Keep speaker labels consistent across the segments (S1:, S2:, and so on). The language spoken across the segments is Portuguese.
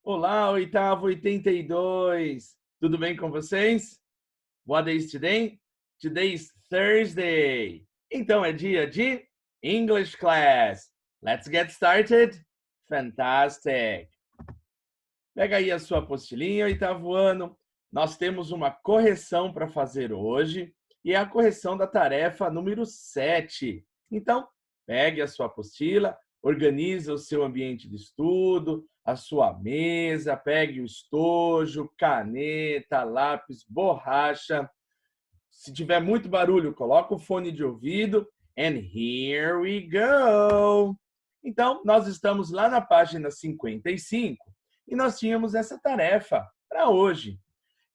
S1: Olá, oitavo 82. Tudo bem com vocês? What day is today? Today is Thursday. Então é dia de English class. Let's get started. Fantastic. Pega aí a sua apostilinha, oitavo ano. Nós temos uma correção para fazer hoje e é a correção da tarefa número 7. Então, pegue a sua apostila, organize o seu ambiente de estudo, a sua mesa, pegue o estojo, caneta, lápis, borracha. Se tiver muito barulho, coloca o fone de ouvido. And here we go! Então, nós estamos lá na página 55 e nós tínhamos essa tarefa para hoje.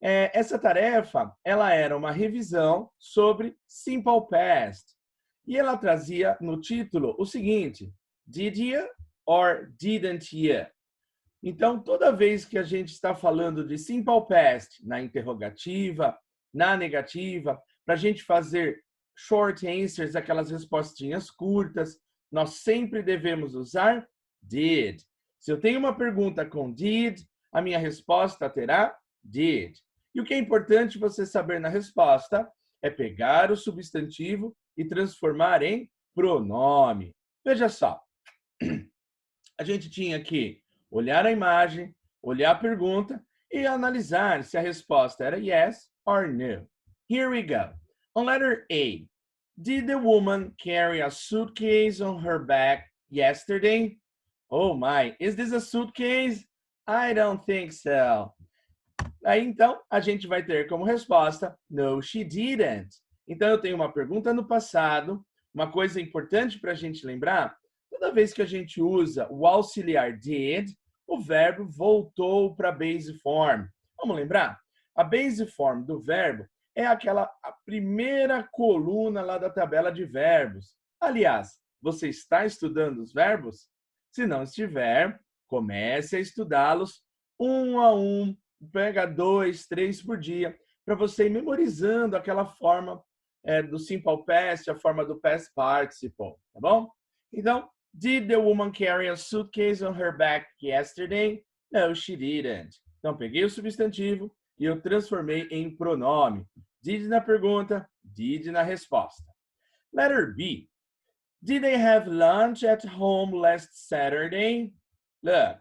S1: Essa tarefa, ela era uma revisão sobre Simple Past. E ela trazia no título o seguinte: Did you or didn't you? Então, toda vez que a gente está falando de Simple Past na interrogativa, na negativa, para a gente fazer short answers, aquelas respostinhas curtas, nós sempre devemos usar did. Se eu tenho uma pergunta com did, a minha resposta terá did. E o que é importante você saber na resposta é pegar o substantivo e transformar em pronome. Veja só, a gente tinha que olhar a imagem, olhar a pergunta e analisar se a resposta era yes or no. Here we go. On letter A, did the woman carry a suitcase on her back yesterday? Oh my, is this a suitcase? I don't think so. Aí então a gente vai ter como resposta no, she didn't. Então eu tenho uma pergunta no passado. Uma coisa importante para a gente lembrar: toda vez que a gente usa o auxiliar did, o verbo voltou para a base form. Vamos lembrar? A base form do verbo é a primeira coluna lá da tabela de verbos. Aliás, você está estudando os verbos? Se não estiver, comece a estudá-los um a um. Pega 2, 3 por dia, para você ir memorizando aquela forma do simple past, a forma do past participle, tá bom? Então, did the woman carry a suitcase on her back yesterday? No, she didn't. Então, peguei o substantivo e eu transformei em pronome. Did na pergunta, did na resposta. Letter B. Did they have lunch at home last Saturday? Look,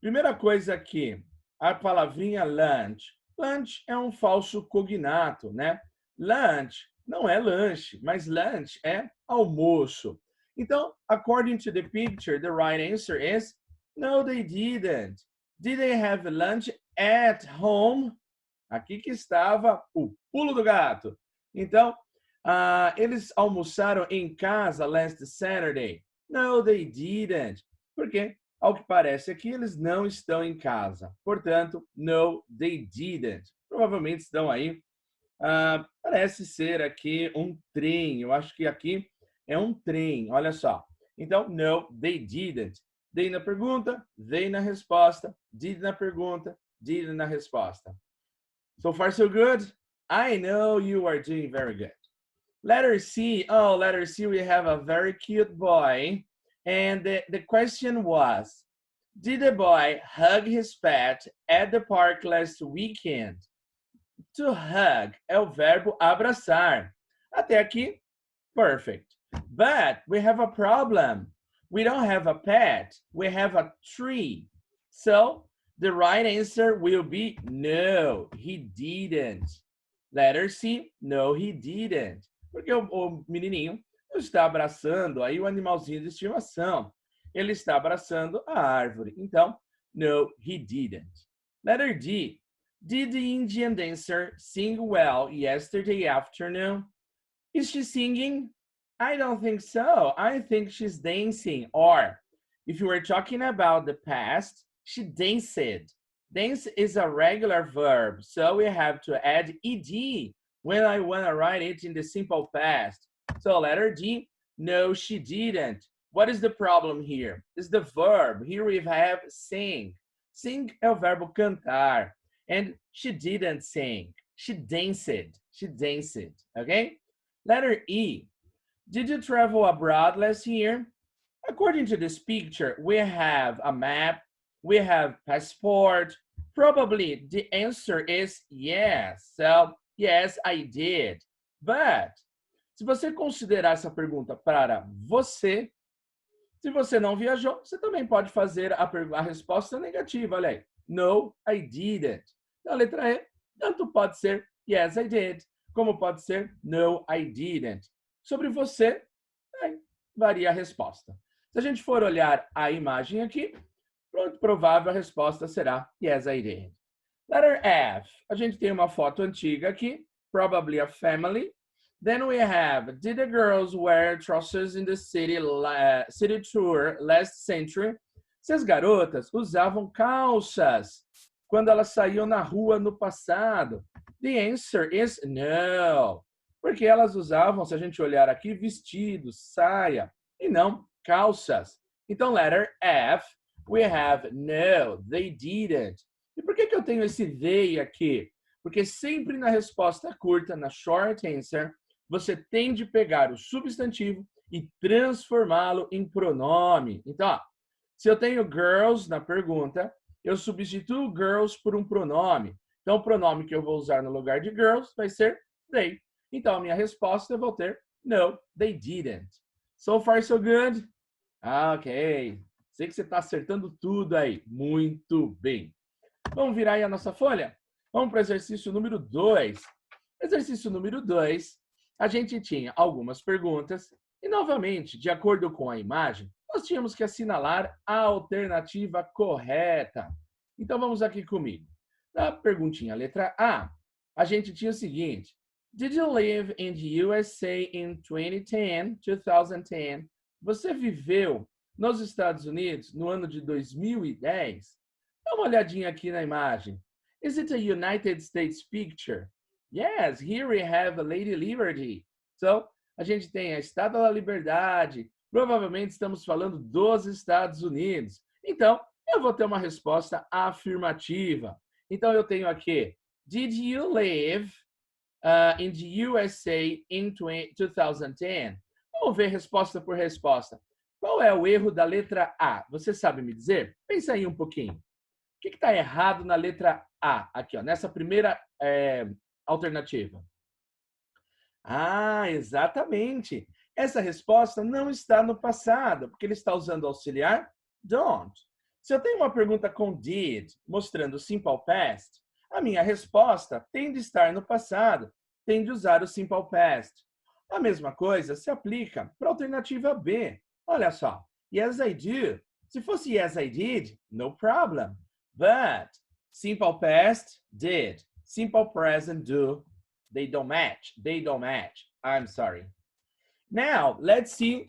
S1: primeira coisa aqui, a palavrinha lunch. Lunch é um falso cognato, né? Lunch não é lanche, mas lunch é almoço. Então, according to the picture, the right answer is no, they didn't. Did they have lunch at home? Aqui que estava o pulo do gato. Então, eles almoçaram em casa last Saturday? No, they didn't. Por quê? Ao que parece aqui, eles não estão em casa. Portanto, no, they didn't. Provavelmente estão aí. Parece ser aqui um trem. Eu acho que aqui é um trem. Olha só. Então, no, they didn't. They na pergunta, they na resposta, did na pergunta, did na resposta. So far, so good? I know you are doing very good. Letter C. Oh, letter C, we have a very cute boy. And the question was, did the boy hug his pet at the park last weekend? To hug é o verbo abraçar. Até aqui, perfect. But we have a problem. We don't have a pet. We have a tree. So the right answer will be no, he didn't. Letter C, no, he didn't. Porque o menininho está abraçando aí o animalzinho de estimação. Ele está abraçando a árvore. Então, no, he didn't. Letter D. Did the Indian dancer sing well yesterday afternoon? Is she singing? I don't think so. I think she's dancing. Or, if you were talking about the past, she danced. Dance is a regular verb, so we have to add ed when I want to write it in the simple past. So letter D, no, she didn't. What is the problem here? It's the verb. Here we have sing. Sing é o verbo cantar. And she didn't sing. She danced. She danced. Okay? Letter E. Did you travel abroad last year? According to this picture, we have a map, we have passport. Probably the answer is yes. So, yes, I did. But, se você considerar essa pergunta para você, se você não viajou, você também pode fazer a resposta negativa. Olha aí. No, I didn't. Então, a letra E, tanto pode ser yes, I did, como pode ser no, I didn't. Sobre você, varia a resposta. Se a gente for olhar a imagem aqui, muito provável a resposta será yes, I did. Letter F. A gente tem uma foto antiga aqui, probably a family. Then we have, did the girls wear trousers in the city tour last century? Se as garotas usavam calças quando elas saíam na rua no passado? The answer is no. Porque elas usavam, se a gente olhar aqui, vestidos, saia, e não calças. Então, letter F, we have no, they didn't. E por que eu tenho esse they aqui? Porque sempre na resposta curta, na short answer, você tem de pegar o substantivo e transformá-lo em pronome. Então, ó, se eu tenho girls na pergunta, eu substituo girls por um pronome. Então, o pronome que eu vou usar no lugar de girls vai ser they. Então, a minha resposta eu vou ter no, they didn't. So far, so good? Ok. Sei que você está acertando tudo aí. Muito bem. Vamos virar aí a nossa folha? Vamos para o exercício número 2. Exercício número 2, a gente tinha algumas perguntas e, novamente, de acordo com a imagem, nós tínhamos que assinalar a alternativa correta. Então, vamos aqui comigo. Na perguntinha letra A, a gente tinha o seguinte. Did you live in the USA in 2010? Você viveu nos Estados Unidos no ano de 2010? Dá uma olhadinha aqui na imagem. Is it a United States picture? Yes, here we have a Lady Liberty. So, a gente tem a Estátua da Liberdade. Provavelmente estamos falando dos Estados Unidos. Então, eu vou ter uma resposta afirmativa. Então, eu tenho aqui, did you live in the USA in 2010? Vamos ver resposta por resposta. Qual é o erro da letra A? Você sabe me dizer? Pensa aí um pouquinho. O que está errado na letra A? Aqui, ó, nessa primeira alternativa. Ah, exatamente. Essa resposta não está no passado, porque ele está usando o auxiliar don't. Se eu tenho uma pergunta com did, mostrando o simple past, a minha resposta tem de estar no passado, tem de usar o simple past. A mesma coisa se aplica para a alternativa B. Olha só, yes, I do. Se fosse yes, I did, no problem. But simple past, did. Simple present, do. They don't match. They don't match. I'm sorry. Now, let's see.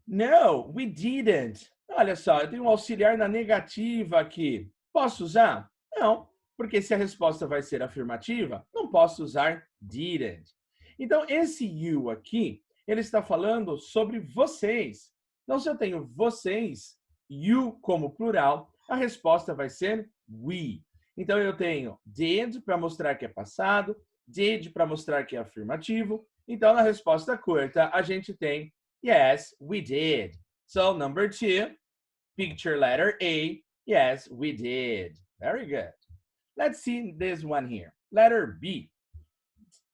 S1: No, we didn't. Olha só, eu tenho um auxiliar na negativa aqui. Posso usar? Não, porque se a resposta vai ser afirmativa, não posso usar didn't. Então, esse you aqui, ele está falando sobre vocês. Então, se eu tenho vocês, you como plural, a resposta vai ser we. Então, eu tenho did para mostrar que é passado, did para mostrar que é afirmativo. Então, na resposta curta, a gente tem yes, we did. So, number 2, picture letter A, yes, we did. Very good. Let's see this one here. Letter B.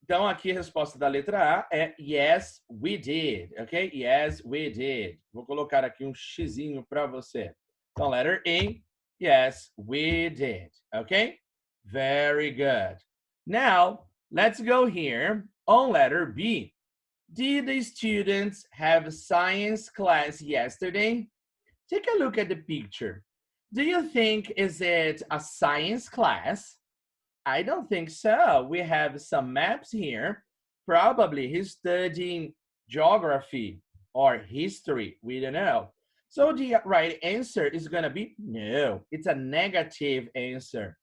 S1: Então, aqui a resposta da letra A é yes, we did, ok? Yes, we did. Vou colocar aqui um xizinho para você. Então, letter A, yes, we did, ok? Very good. Now, let's go here on letter B. Did the students have science class yesterday? Take a look at the picture. Do you think is it a science class? I don't think so. We have some maps here. Probably he's studying geography or history. We don't know. So the right answer is going to be no. It's a negative answer.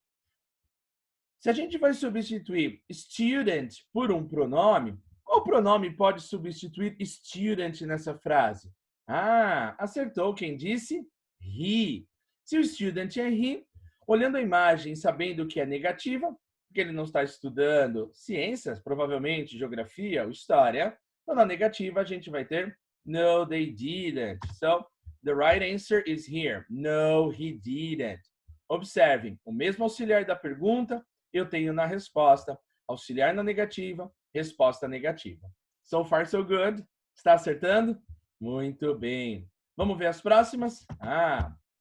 S1: Se a gente vai substituir student por um pronome, qual pronome pode substituir student nessa frase? Ah, acertou quem disse? He. Se o student é he, olhando a imagem, sabendo que é negativa, porque ele não está estudando ciências, provavelmente geografia ou história, então na negativa a gente vai ter no, they didn't. So, The right answer is here. No, he didn't. Observem, o mesmo auxiliar da pergunta eu tenho na resposta. Auxiliar na negativa, resposta negativa. So far, so good. Está acertando? Muito bem. Vamos ver as próximas?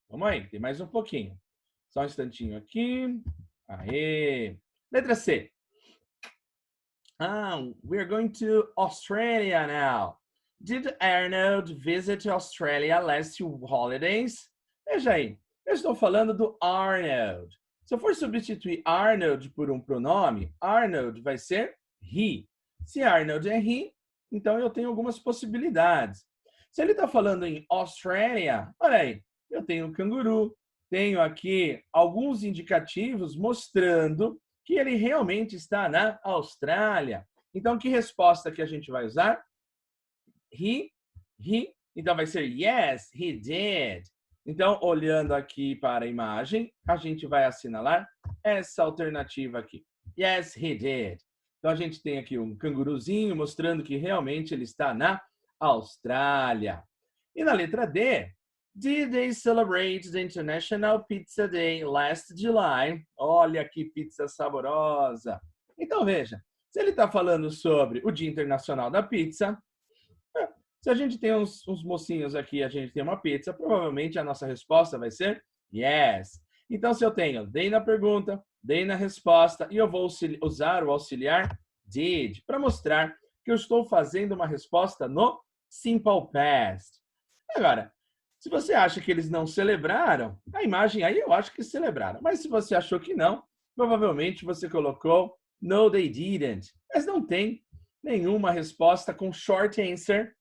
S1: Vamos aí, tem mais um pouquinho. Só um instantinho aqui. Aê! Letra C. We are going to Australia now. Did Arnold visit Australia last holidays? Veja aí, eu estou falando do Arnold. Se eu for substituir Arnold por um pronome, Arnold vai ser he. Se Arnold é he, então eu tenho algumas possibilidades. Se ele está falando em Australia, olha aí, eu tenho um canguru, tenho aqui alguns indicativos mostrando que ele realmente está na Austrália. Então, que resposta que a gente vai usar? He. Então, vai ser yes, he did. Então, olhando aqui para a imagem, a gente vai assinalar essa alternativa aqui. Yes, he did. Então, a gente tem aqui um canguruzinho mostrando que realmente ele está na Austrália. E na letra D, did they celebrate the International Pizza Day last July? Olha que pizza saborosa. Então, veja, se ele está falando sobre o Dia Internacional da Pizza, se a gente tem uns mocinhos aqui, a gente tem uma pizza, provavelmente a nossa resposta vai ser yes. Então, se eu tenho they na pergunta, they na resposta, e eu vou usar o auxiliar did para mostrar que eu estou fazendo uma resposta no simple past. Agora, se você acha que eles não celebraram, a imagem aí eu acho que celebraram. Mas se você achou que não, provavelmente você colocou no, they didn't. Mas não tem nenhuma resposta com short answer,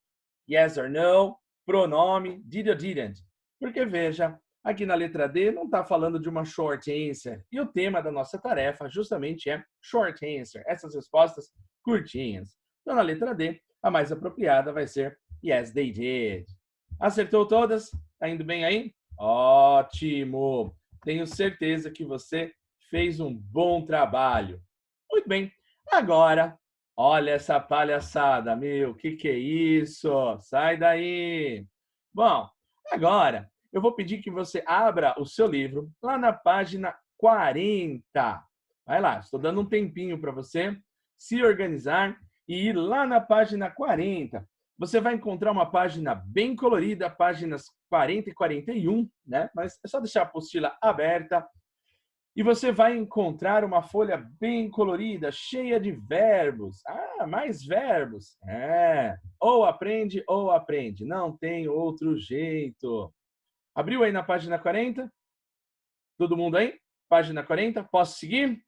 S1: yes or no, pronome, did or didn't. Porque veja, aqui na letra D não está falando de uma short answer. E o tema da nossa tarefa justamente é short answer. Essas respostas curtinhas. Então, na letra D, a mais apropriada vai ser yes, they did. Acertou todas? Tá indo bem aí? Ótimo! Tenho certeza que você fez um bom trabalho. Muito bem. Agora, olha essa palhaçada, meu. Que é isso? Sai daí! Bom, agora eu vou pedir que você abra o seu livro lá na página 40. Vai lá, estou dando um tempinho para você se organizar e ir lá na página 40. Você vai encontrar uma página bem colorida, páginas 40 e 41, né? Mas é só deixar a apostila aberta. E você vai encontrar uma folha bem colorida, cheia de verbos. Mais verbos. Ou aprende, ou aprende. Não tem outro jeito. Abriu aí na página 40? Todo mundo aí? Página 40? Posso seguir?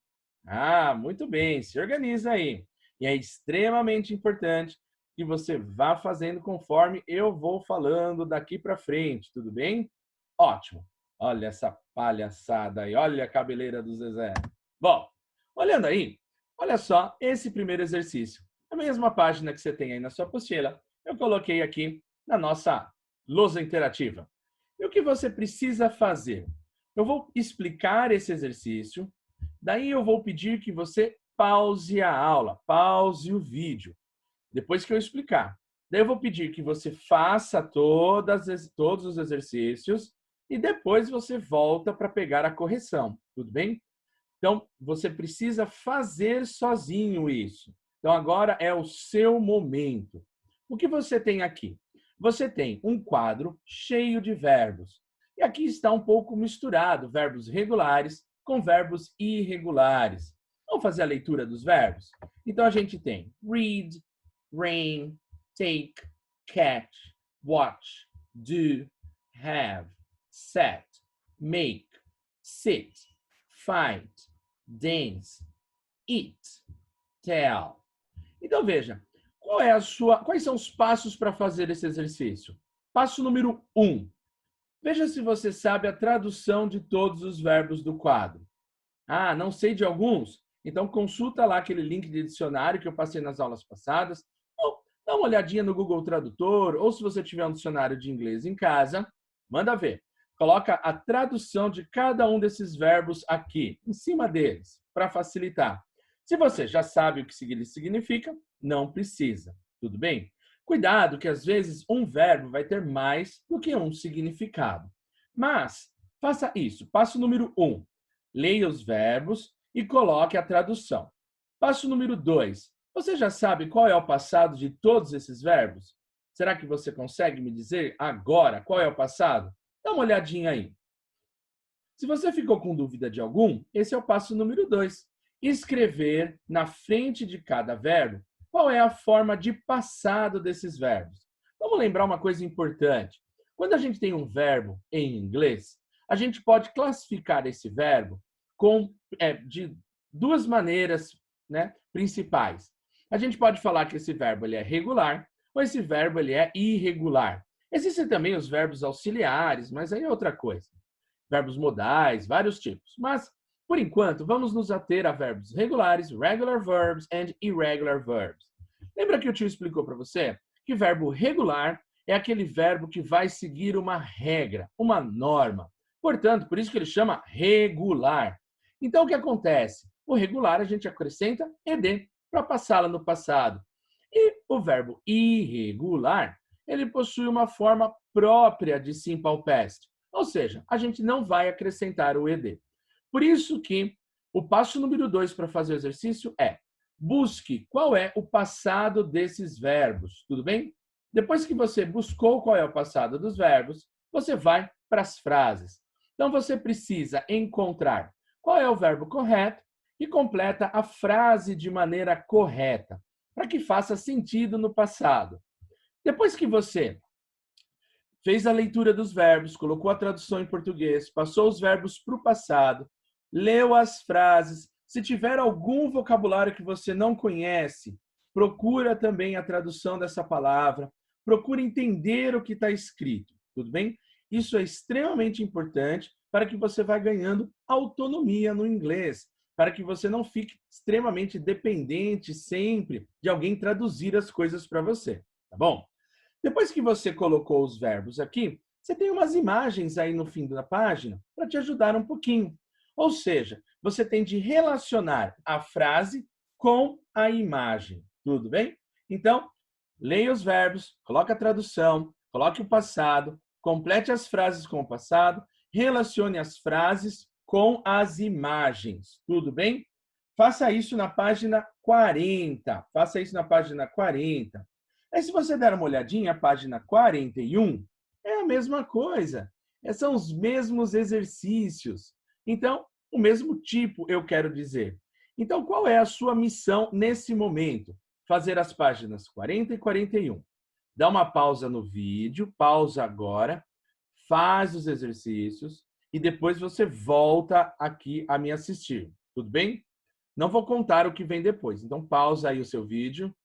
S1: Muito bem. Se organiza aí. E é extremamente importante que você vá fazendo conforme eu vou falando daqui para frente, tudo bem? Ótimo. Olha essa palhaçada aí, olha a cabeleira do Zezé. Bom, olhando aí, olha só esse primeiro exercício. A mesma página que você tem aí na sua apostila, eu coloquei aqui na nossa lousa interativa. E o que você precisa fazer? Eu vou explicar esse exercício, daí eu vou pedir que você pause a aula, pause o vídeo. Depois que eu explicar. Daí eu vou pedir que você faça todos os exercícios e depois você volta para pegar a correção, tudo bem? Então, você precisa fazer sozinho isso. Então, agora é o seu momento. O que você tem aqui? Você tem um quadro cheio de verbos. E aqui está um pouco misturado, verbos regulares com verbos irregulares. Vamos fazer a leitura dos verbos? Então, a gente tem read, rain, take, catch, watch, do, have, set, make, sit, fight, dance, eat, tell. Então, veja, quais são os passos para fazer esse exercício? Passo número 1. Veja se você sabe a tradução de todos os verbos do quadro. Não sei de alguns? Então, consulta lá aquele link de dicionário que eu passei nas aulas passadas. Ou dá uma olhadinha no Google Tradutor, ou se você tiver um dicionário de inglês em casa, manda ver. Coloca a tradução de cada um desses verbos aqui, em cima deles, para facilitar. Se você já sabe o que significa, não precisa. Tudo bem? Cuidado que às vezes um verbo vai ter mais do que um significado. Mas faça isso. Passo número 1. Leia os verbos e coloque a tradução. Passo número 2. Você já sabe qual é o passado de todos esses verbos? Será que você consegue me dizer agora qual é o passado? Dá uma olhadinha aí. Se você ficou com dúvida de algum, esse é o passo número 2. Escrever na frente de cada verbo qual é a forma de passado desses verbos. Vamos lembrar uma coisa importante. Quando a gente tem um verbo em inglês, a gente pode classificar esse verbo de duas maneiras, né, principais. A gente pode falar que esse verbo ele é regular ou esse verbo ele é irregular. Existem também os verbos auxiliares, mas aí é outra coisa. Verbos modais, vários tipos. Mas, por enquanto, vamos nos ater a verbos regulares, regular verbs and irregular verbs. Lembra que o tio explicou para você que verbo regular é aquele verbo que vai seguir uma regra, uma norma. Portanto, por isso que ele chama regular. Então, o que acontece? O regular a gente acrescenta ed para passá-la no passado. E o verbo irregular, ele possui uma forma própria de simple past. Ou seja, a gente não vai acrescentar o ed. Por isso que o passo número 2 para fazer o exercício é busque qual é o passado desses verbos, tudo bem? Depois que você buscou qual é o passado dos verbos, você vai para as frases. Então, você precisa encontrar qual é o verbo correto e completa a frase de maneira correta, para que faça sentido no passado. Depois que você fez a leitura dos verbos, colocou a tradução em português, passou os verbos para o passado, leu as frases. Se tiver algum vocabulário que você não conhece, procura também a tradução dessa palavra, procura entender o que está escrito, tudo bem? Isso é extremamente importante para que você vá ganhando autonomia no inglês, para que você não fique extremamente dependente sempre de alguém traduzir as coisas para você, tá bom? Depois que você colocou os verbos aqui, você tem umas imagens aí no fim da página para te ajudar um pouquinho. Ou seja, você tem de relacionar a frase com a imagem. Tudo bem? Então, leia os verbos, coloque a tradução, coloque o passado, complete as frases com o passado, relacione as frases com as imagens. Tudo bem? Faça isso na página 40. Faça isso na página 40. Aí, se você der uma olhadinha, a página 41 é a mesma coisa. São os mesmos exercícios. Então, o mesmo tipo, eu quero dizer. Então, qual é a sua missão nesse momento? Fazer as páginas 40 e 41. Dá uma pausa no vídeo, pausa agora, faz os exercícios e depois você volta aqui a me assistir. Tudo bem? Não vou contar o que vem depois. Então, pausa aí o seu vídeo.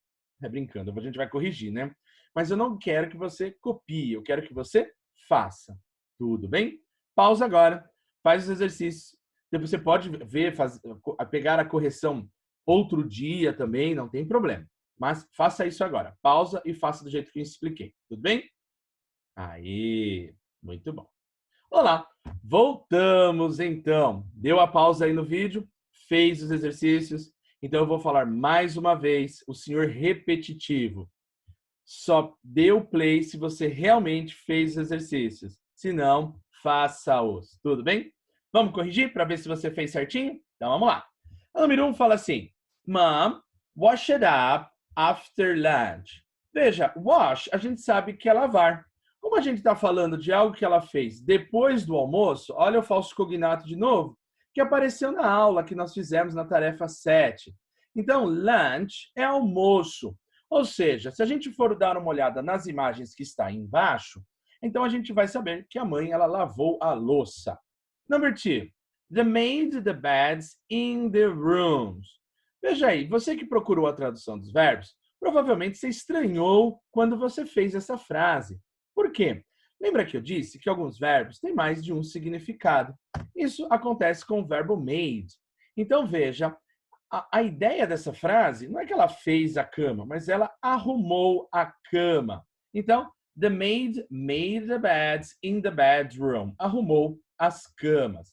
S1: É brincando, a gente vai corrigir, né? Mas eu não quero que você copie, eu quero que você faça. Tudo bem? Pausa agora, faz os exercícios. Depois você pode ver, pegar a correção outro dia também, não tem problema. Mas faça isso agora. Pausa e faça do jeito que eu expliquei. Tudo bem? Aí, muito bom. Olá, voltamos então. Deu a pausa aí no vídeo, fez os exercícios. Então, eu vou falar mais uma vez, o senhor repetitivo. Só dê o play se você realmente fez os exercícios. Se não, faça-os. Tudo bem? Vamos corrigir para ver se você fez certinho? Então, vamos lá. A número 1 fala assim, Mom, wash it up after lunch. Veja, wash, a gente sabe que é lavar. Como a gente está falando de algo que ela fez depois do almoço, olha o falso cognato de novo, que apareceu na aula que nós fizemos na tarefa 7. Então, lunch é almoço. Ou seja, se a gente for dar uma olhada nas imagens que está embaixo, então a gente vai saber que a mãe ela lavou a louça. Number 2. They made the beds in the rooms. Veja aí, você que procurou a tradução dos verbos, provavelmente você estranhou quando você fez essa frase. Por quê? Lembra que eu disse que alguns verbos têm mais de um significado. Isso acontece com o verbo made. Então, veja, a ideia dessa frase não é que ela fez a cama, mas ela arrumou a cama. Então, the maid made the beds in the bedroom. Arrumou as camas.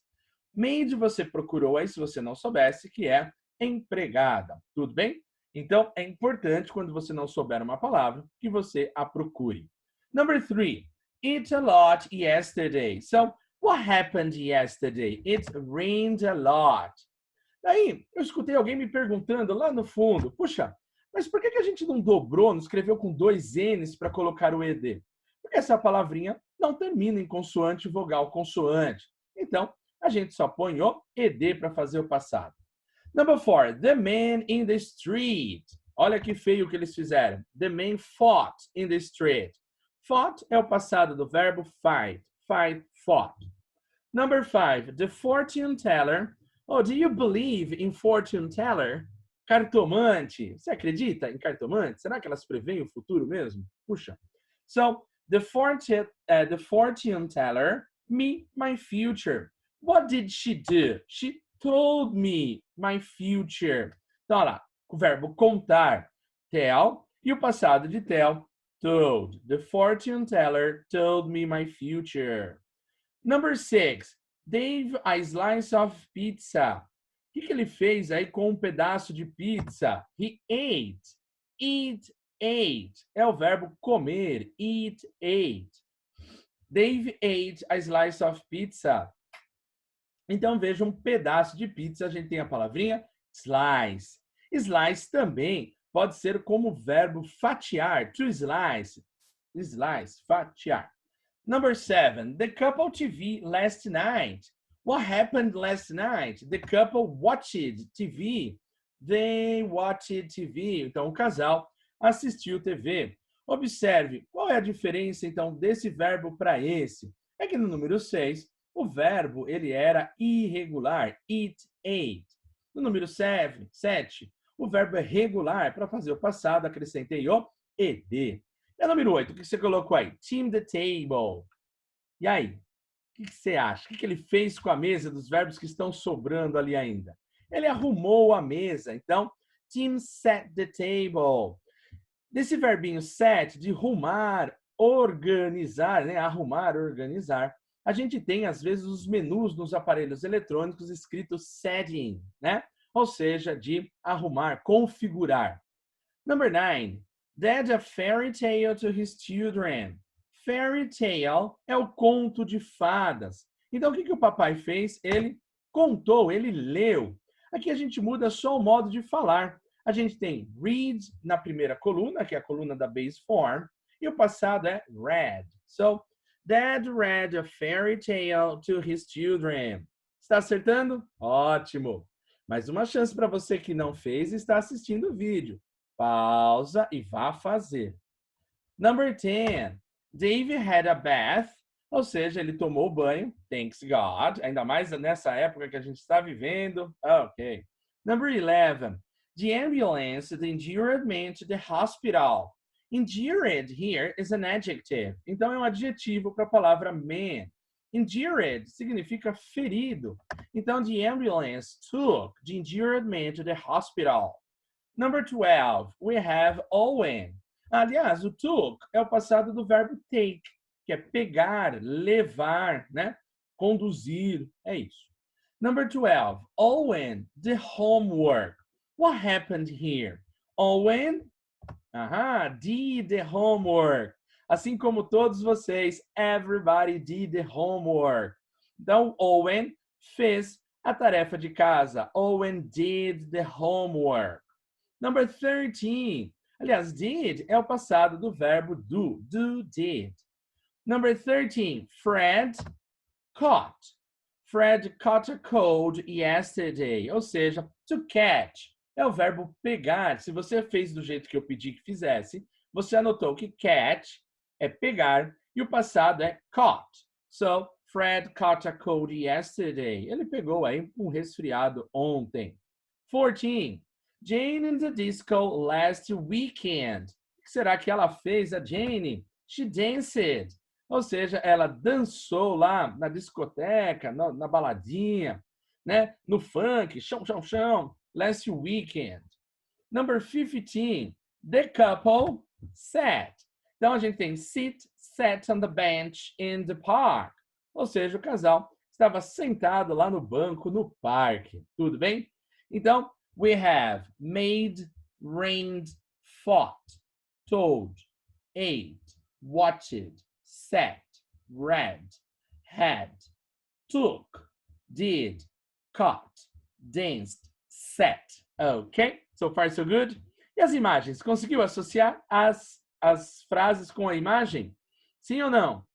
S1: Maid você procurou aí, se você não soubesse, que é empregada. Tudo bem? Então, é importante, quando você não souber uma palavra, que você a procure. Number 3, eat a lot yesterday. So, what happened yesterday? It rained a lot. Daí, eu escutei alguém me perguntando lá no fundo, puxa, mas por que a gente não dobrou, não escreveu com 2 N's para colocar o ED? Porque essa palavrinha não termina em consoante, vogal, consoante. Então, a gente só põe o ED para fazer o passado. Number 4, the man in the street. Olha que feio que eles fizeram. The man fought in the street. Fought é o passado do verbo fight. Fight, fought. Number 5, the fortune teller. Oh, do you believe in fortune teller? Cartomante. Você acredita em cartomante? Será que elas preveem o futuro mesmo? Puxa. So, the fortune teller, me, my future. What did she do? She told me my future. Então, olha lá, o verbo contar, tell, e o passado de tell, told. The fortune teller told me my future. Number 6, Dave a slice of pizza. O que ele fez aí com um pedaço de pizza? He ate. Eat, ate. É o verbo comer. Eat, ate. Dave ate a slice of pizza. Então, veja, um pedaço de pizza, a gente tem a palavrinha slice. Slice também pode ser como verbo fatiar. To slice. Slice, fatiar. Number 7, the couple TV last night. What happened last night? The couple watched TV. They watched TV. Então, o casal assistiu TV. Observe, qual é a diferença, então, desse verbo para esse? É que no número 6, o verbo ele era irregular. Eat, ate. No número 7, o verbo é regular. Para fazer o passado, acrescentei o ed. E a número 8, o que você colocou aí? Team the table. E aí? O que você acha? O que ele fez com a mesa dos verbos que estão sobrando ali ainda? Ele arrumou a mesa. Então, team set the table. Desse verbinho set, de rumar, organizar, né? Arrumar, organizar. A gente tem, às vezes, os menus nos aparelhos eletrônicos escritos setting, né? Ou seja, de arrumar, configurar. Number 9. Dad a fairy tale to his children. Fairy tale é o conto de fadas. Então, o que o papai fez? Ele contou, ele leu. Aqui a gente muda só o modo de falar. A gente tem read na primeira coluna, que é a coluna da base form, e o passado é read. So, Dad read a fairy tale to his children. Está acertando? Ótimo! Mais uma chance para você que não fez e está assistindo o vídeo. Pausa e vá fazer. Number 10. Dave had a bath, ou seja, ele tomou banho. Thanks God. Ainda mais nessa época que a gente está vivendo. Ok. Number 11. The ambulance the injured man to the hospital. Injured here is an adjective. Então, é um adjetivo para a palavra man. Injured significa ferido. Então, the ambulance took the injured man to the hospital. Number 12, we have Owen. Aliás, o took é o passado do verbo take, que é pegar, levar, né? Conduzir, é isso. Number 12, Owen, the homework. What happened here? Owen, did the homework. Assim como todos vocês, everybody did the homework. Então, Owen fez a tarefa de casa. Owen did the homework. Number 13. Aliás, did é o passado do verbo do. Do, did. Number 13. Fred caught. Fred caught a cold yesterday. Ou seja, to catch é o verbo pegar. Se você fez do jeito que eu pedi que fizesse, você anotou que catch é pegar e o passado é caught. So, Fred caught a cold yesterday. Ele pegou aí um resfriado ontem. 14. Jane in the disco last weekend. O que será que ela fez, a Jane? She danced. Ou seja, ela dançou lá na discoteca, na baladinha, né? No funk, chão, chão, chão, last weekend. Number 15, the couple sat. Então, a gente tem sit, sat on the bench in the park. Ou seja, o casal estava sentado lá no banco, no parque. Tudo bem? Então, we have made, rained, fought, told, ate, watched, sat, read, had, took, did, caught, danced, sat. Ok? So far, so good? E as imagens? Conseguiu associar as frases com a imagem? Sim ou não?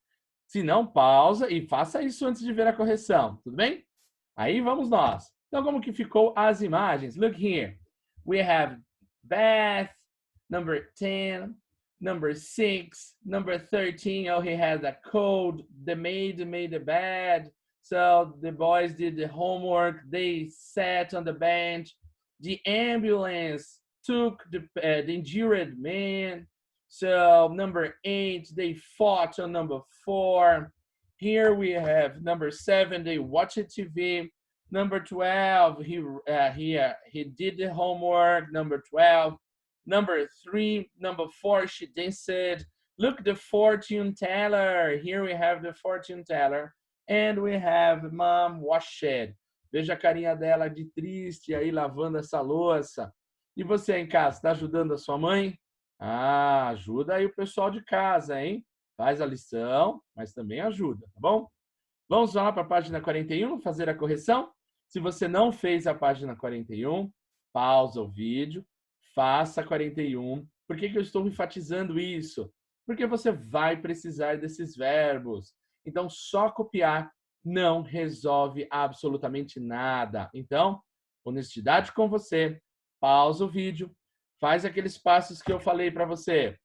S1: Se não, pausa e faça isso antes de ver a correção. Tudo bem? Aí vamos nós. Então, como que ficou as imagens? Look here. We have bath, number 10, number 6, number 13. Oh, he has a cold. The maid made the bed. So the boys did the homework. They sat on the bench. The ambulance took the injured man. So number 8, they fought on number 4. Here we have number 7, they watched TV. Number 12, he did the homework. Number 12. Number 3, number 4, she danced. Look, the fortune teller. Here we have the fortune teller. And we have mom washed. Veja a carinha dela de triste aí lavando essa louça. E você em casa, está ajudando a sua mãe? Ah, ajuda aí o pessoal de casa, hein? Faz a lição, mas também ajuda, tá bom? Vamos lá para a página 41, fazer a correção? Se você não fez a página 41, pausa o vídeo, faça a 41. Por que eu estou enfatizando isso? Porque você vai precisar desses verbos. Então, só copiar não resolve absolutamente nada. Então, honestidade com você, pausa o vídeo, faz aqueles passos que eu falei para você.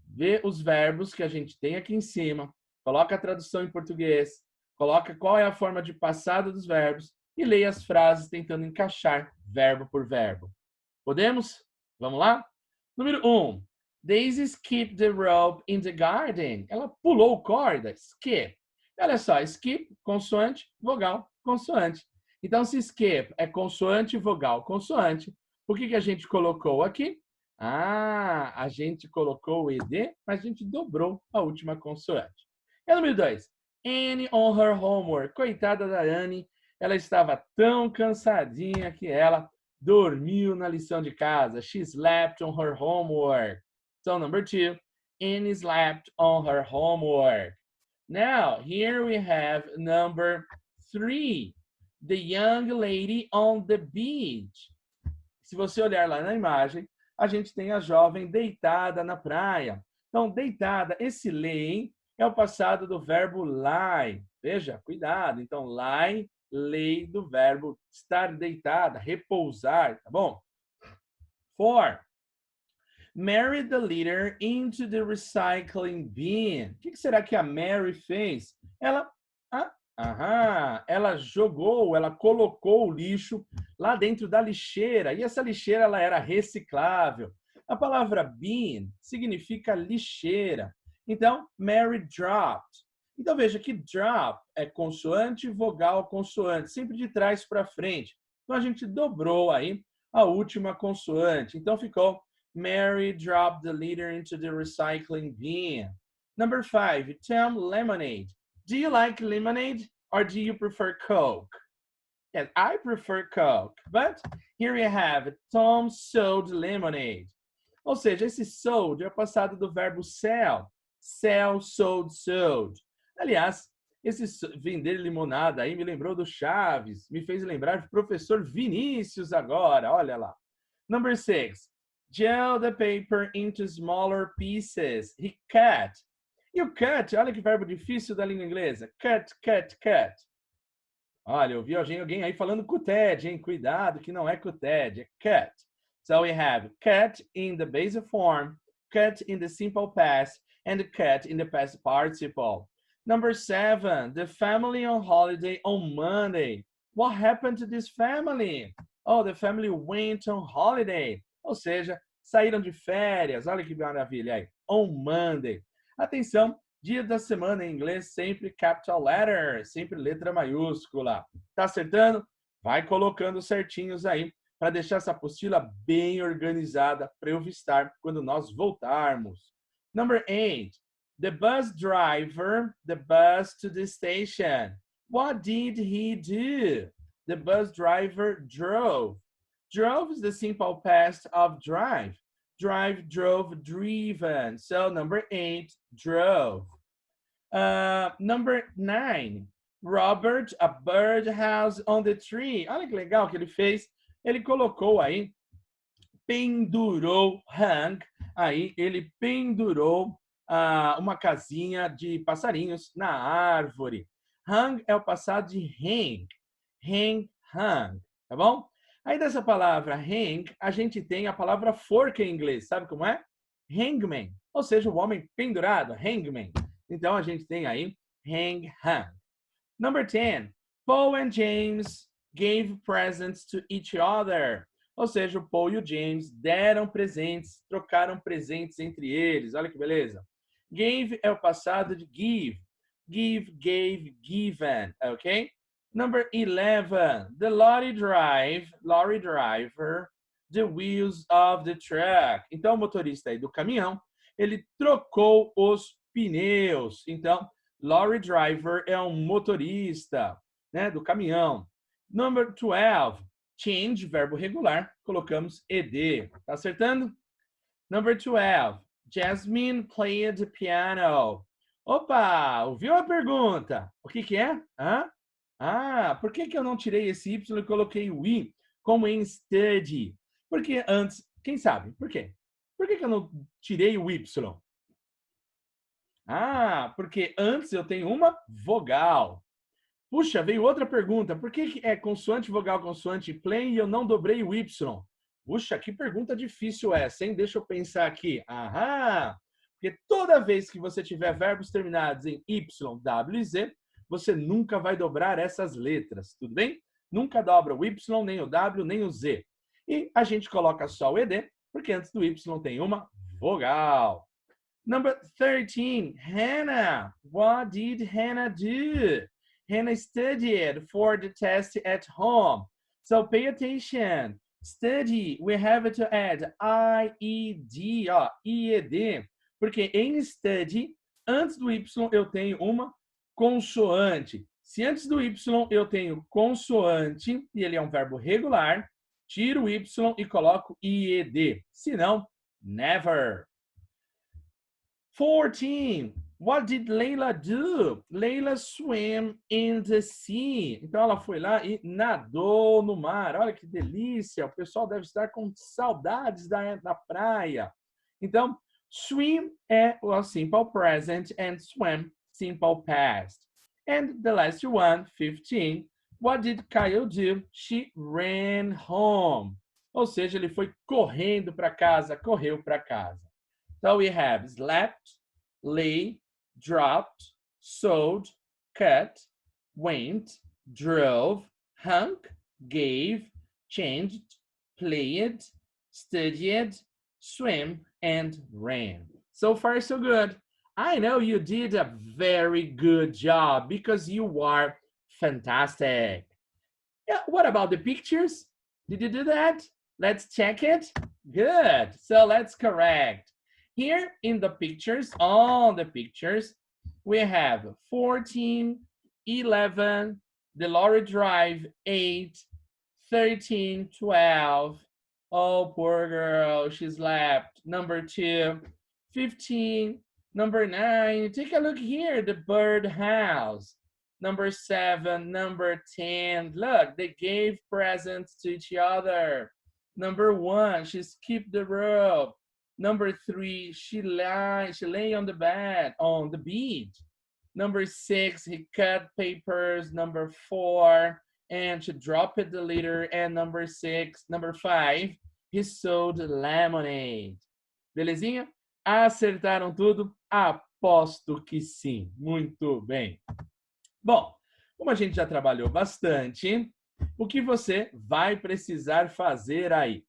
S1: Vê os verbos que a gente tem aqui em cima, coloca a tradução em português, coloca qual é a forma de passado dos verbos e leia as frases tentando encaixar verbo por verbo. Podemos? Vamos lá? Número 1. Daisy skipped the rope in the garden. Ela pulou corda. Skip. Olha só, skip, consoante, vogal, consoante. Então, se skip é consoante, vogal, consoante, o que a gente colocou aqui? Ah, a gente colocou o ED, mas a gente dobrou a última consoante. E número 2. Annie on her homework. Coitada da Annie, ela estava tão cansadinha que ela dormiu na lição de casa. She slept on her homework. So, number 2. Annie slept on her homework. Now, here we have number 3. The young lady on the beach. Se você olhar lá na imagem, a gente tem a jovem deitada na praia. Então, deitada, esse lay é o passado do verbo lie. Veja, cuidado. Então, lie, lay do verbo estar deitada, repousar, tá bom? 4. Mary the leader into the recycling bin. O que será que a Mary fez? Ela jogou, ela colocou o lixo lá dentro da lixeira. E essa lixeira ela era reciclável. A palavra bin significa lixeira. Então, Mary dropped. Então, veja que drop é consoante, vogal, consoante, sempre de trás para frente. Então, a gente dobrou aí a última consoante. Então, ficou Mary dropped the litter into the recycling bin. Number 5, Tom lemonade. Do you like lemonade or do you prefer Coke? Yes, I prefer Coke. But here we have Tom sold lemonade. Ou seja, esse sold é o passado do verbo sell. Sell, sold, sold. Aliás, esse vender limonada aí me lembrou do Chaves. Me fez lembrar do professor Vinícius agora. Olha lá. Number 6. Gel the paper into smaller pieces. He cut. E o cut, olha que verbo difícil da língua inglesa. Cut, cut, cut. Olha, eu vi alguém aí falando cuted, hein? Cuidado que não é cuted, é cut. So we have cut in the basic form, cut in the simple past, and cut in the past participle. Number 7, the family on holiday on Monday. What happened to this family? Oh, the family went on holiday. Ou seja, saíram de férias. Olha que maravilha aí. On Monday. Atenção, dia da semana em inglês sempre capital letter, sempre letra maiúscula. Tá acertando? Vai colocando certinhos aí para deixar essa apostila bem organizada para eu vistar quando nós voltarmos. Number 8. The bus driver, the bus to the station. What did he do? The bus driver drove. Drove is the simple past of drive. Drive, drove, driven. So number 8, drove. Number 9, Robert, a birdhouse on the tree. Olha que legal que ele fez. Ele colocou aí, pendurou, hung. Aí ele pendurou uma casinha de passarinhos na árvore. Hung é o passado de hang. Hang, hung. Tá bom? Aí dessa palavra hang, a gente tem a palavra forca em inglês. Sabe como é? Hangman. Ou seja, o homem pendurado, hangman. Então a gente tem aí hang, hung. Number 10. Paul and James gave presents to each other. Ou seja, o Paul e o James deram presentes, trocaram presentes entre eles. Olha que beleza. Gave é o passado de give. Give, gave, given. Ok? Number 11. The lorry driver, the wheels of the truck. Então, o motorista aí do caminhão, ele trocou os pneus. Então, lorry driver é um motorista, né, do caminhão. Number 12. Change, verbo regular, colocamos ed. Tá acertando? Number 12. Jasmine played the piano. Opa, ouviu a pergunta? O que é? Por que eu não tirei esse Y e coloquei o I como em study? Porque antes, quem sabe? Por quê? Por que eu não tirei o Y? Porque antes eu tenho uma vogal. Puxa, veio outra pergunta. Por que é consoante, vogal, consoante, plain e eu não dobrei o Y? Puxa, que pergunta difícil essa, hein? Deixa eu pensar aqui. Porque toda vez que você tiver verbos terminados em Y, W e Z, você nunca vai dobrar essas letras, tudo bem? Nunca dobra o Y, nem o W, nem o Z. E a gente coloca só o ED, porque antes do Y tem uma vogal. Number 13, Hannah. What did Hannah do? Hannah studied for the test at home. So pay attention. Study, we have to add I-E-D, I-E-D. Porque em study, antes do Y eu tenho uma consoante. Se antes do Y eu tenho consoante, e ele é um verbo regular, tiro o Y e coloco IED. Se não, never. 14. What did Leila do? Leila swam in the sea. Então ela foi lá e nadou no mar. Olha que delícia. O pessoal deve estar com saudades da praia. Então, swim é o simple present and swam simple past. And the last one, 15. What did Kyle do? She ran home. Ou seja, ele foi correndo para casa, correu para casa. So we have slept, lay, dropped, sewed, cut, went, drove, hung, gave, changed, played, studied, swam, and ran. So far, so good. I know you did a very good job because you are fantastic. Yeah, what about the pictures? Did you do that? Let's check it. Good. So let's correct. Here in the pictures, all the pictures, we have 14, 11, the lorry drive, 8, 13, 12. Oh, poor girl, she slept. Number 2, 15, number 9. Take a look here, the birdhouse. Number 7, number 10. Look, they gave presents to each other. Number 1, she skipped the rope. Number 3, she lay on the bed, on the beach. Number 6, he cut papers. Number 4, and she dropped the litter. And number 5, he sold lemonade. Belezinha? Acertaram tudo? Aposto que sim. Muito bem. Bom, como a gente já trabalhou bastante, o que você vai precisar fazer aí?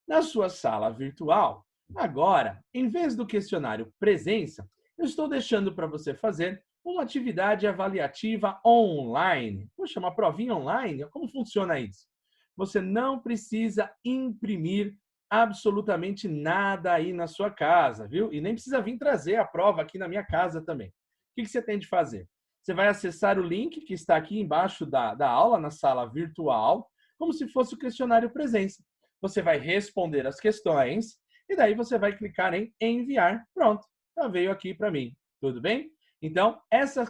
S1: Na sua sala virtual, agora, em vez do questionário presença, eu estou deixando para você fazer uma atividade avaliativa online. Poxa, uma provinha online? Como funciona isso? Você não precisa imprimir absolutamente nada aí na sua casa, viu? E nem precisa vir trazer a prova aqui na minha casa também. O que você tem de fazer? Você vai acessar o link que está aqui embaixo da aula, na sala virtual, como se fosse o questionário presença. você vai responder as questões e daí você vai clicar em enviar. Pronto, já veio aqui para mim. Tudo bem? Então, essa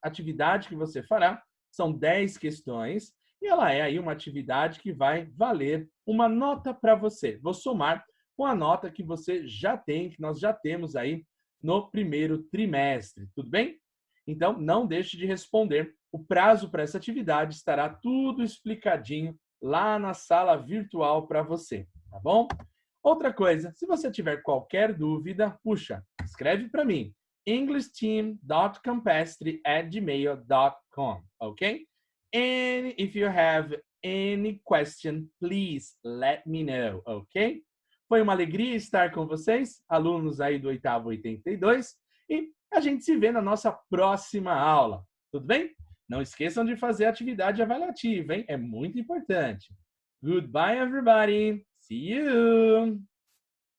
S1: atividade que você fará são 10 questões e ela é aí uma atividade que vai valer uma nota para você. Vou somar com a nota que você já tem, que nós já temos aí no primeiro trimestre. Tudo bem? Então, não deixe de responder. O prazo para essa atividade estará tudo explicadinho lá na sala virtual para você, tá bom? Outra coisa, se você tiver qualquer dúvida, puxa, escreve para mim. englishteam.campestre@gmail.com, ok? And if you have any question, please let me know, ok? Foi uma alegria estar com vocês, alunos aí do 8º 82, e a gente se vê na nossa próxima aula, tudo bem? Não esqueçam de fazer a atividade avaliativa, hein? É muito importante. Goodbye, everybody. See you.